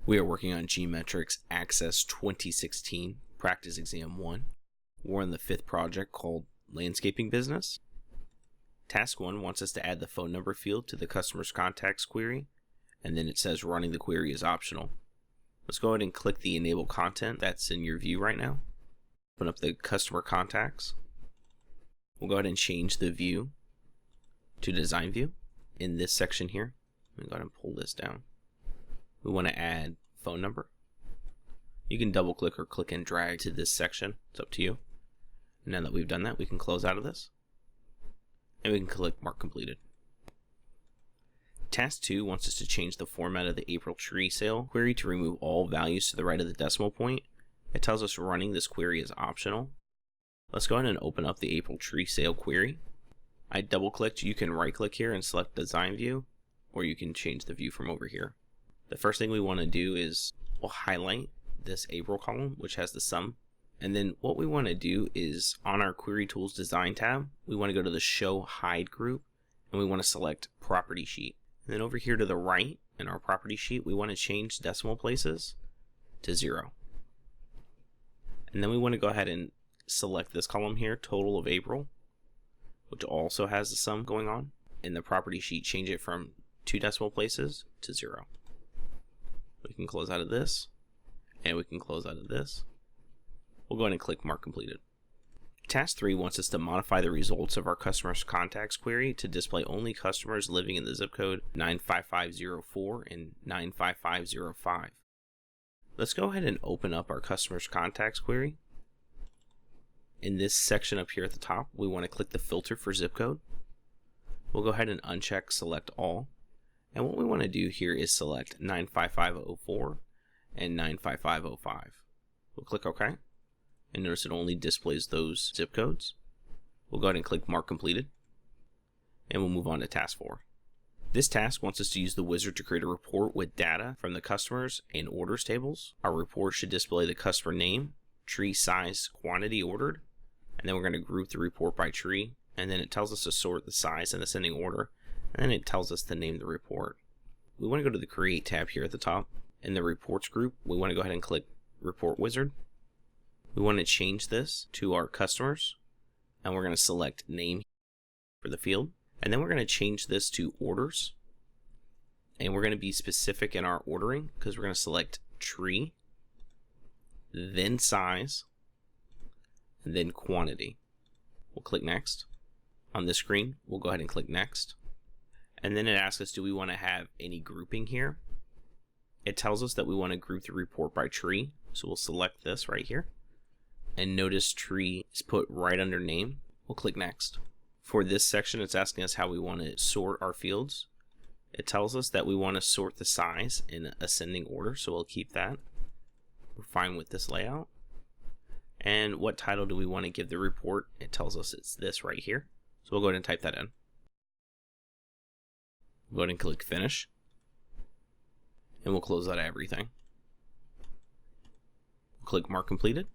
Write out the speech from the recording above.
We are working on GMetrix Access 2016, Practice Exam 1. We're on the 5th project called Landscaping Business. Task 1 wants us to add the phone number field to the customer's contacts query, and then it says running the query is optional. Let's go ahead and click the Enable Content that's in your view right now. Open up the customer contacts. We'll go ahead and change the view to Design View in this section here. Let me go ahead and pull this down. We want to add phone number. You can double click or click and drag to this section. It's up to you. Now that we've done that, we can close out of this. And we can click Mark Completed. Task 2 wants us to change the format of the April tree sale query to remove all values to the right of the decimal point. It tells us running this query is optional. Let's go ahead and open up the April tree sale query. I double clicked. You can right click here and select Design View, or you can change the view from over here. The first thing we want to do is we'll highlight this April column, which has the sum. And then what we want to do is on our Query Tools Design tab, we want to go to the Show Hide group, and we want to select Property Sheet. And then over here to the right in our Property Sheet, we want to change decimal places to 0. And then we want to go ahead and select this column here, Total of April, which also has the sum going on. In the Property Sheet, change it from 2 decimal places to 0. We can close out of this, and we can close out of this. We'll go ahead and click Mark Completed. Task 3 wants us to modify the results of our customer's contacts query to display only customers living in the zip code 95504 and 95505. Let's go ahead and open up our customer's contacts query. In this section up here at the top, we want to click the filter for zip code. We'll go ahead and uncheck Select All. And what we want to do here is select 95504 and 95505. We'll click OK. And notice it only displays those zip codes. We'll go ahead and click Mark Completed. And we'll move on to Task 4. This task wants us to use the wizard to create a report with data from the customers and orders tables. Our report should display the customer name, tree size, quantity ordered. And then we're going to group the report by tree. And then it tells us to sort the size in ascending order. And then it tells us to name the report. We want to go to the Create tab here at the top. In the Reports group, we want to go ahead and click Report Wizard. We want to change this to our customers. And we're going to select Name for the field. And then we're going to change this to Orders. And we're going to be specific in our ordering because we're going to select Tree, then Size, and then Quantity. We'll click Next. On this screen, we'll go ahead and click Next. And then it asks us, do we want to have any grouping here? It tells us that we want to group the report by tree. So we'll select this right here. And notice tree is put right under name. We'll click Next. For this section, it's asking us how we want to sort our fields. It tells us that we want to sort the size in ascending order. So we'll keep that. We're fine with this layout. And what title do we want to give the report? It tells us it's this right here. So we'll go ahead and type that in. Go ahead and click Finish. And we'll close out everything. Click Mark Completed.